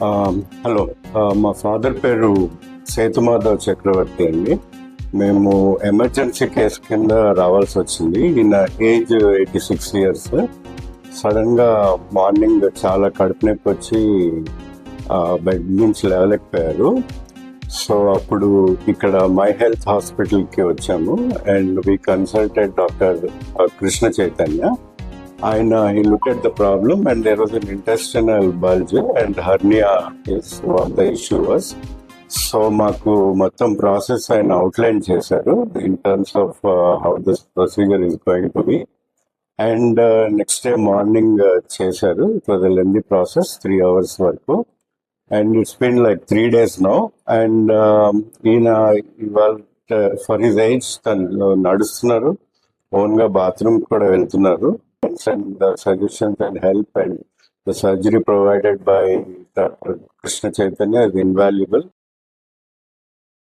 Hello. మా father పేరు సేతుమాధవ్ చక్రవర్తి అండి. మేము ఎమర్జెన్సీ కేసు కింద రావాల్సి వచ్చింది. ఈయన ఏజ్ 86 years. సడన్ గా మార్నింగ్ చాలా కడుపు నొప్పి వచ్చి బెడ్ నుంచి లేవలేకపోయారు. సో అప్పుడు ఇక్కడ మై హెల్త్ హాస్పిటల్కి వచ్చాము and we consulted doctor Krishna Chaitanya. ఆయన he looked at the problem and there was an intestinal bulge and hernia is what the issue was. So మాకు మొత్తం ప్రాసెస్ ఆయన అవుట్లైన్ చేశారు in terms of how this procedure is going to be. And next day morning చేశారు. It was a lengthy process, 3 hours వరకు. And it's been like 3 days now. And ఈయన ఇవాళ for his age తను నడుస్తున్నారు, own గా bathroom కూడా వెళ్తున్నారు. And the suggestions and help and the surgery provided by Dr. Krishna Chaitanya is invaluable.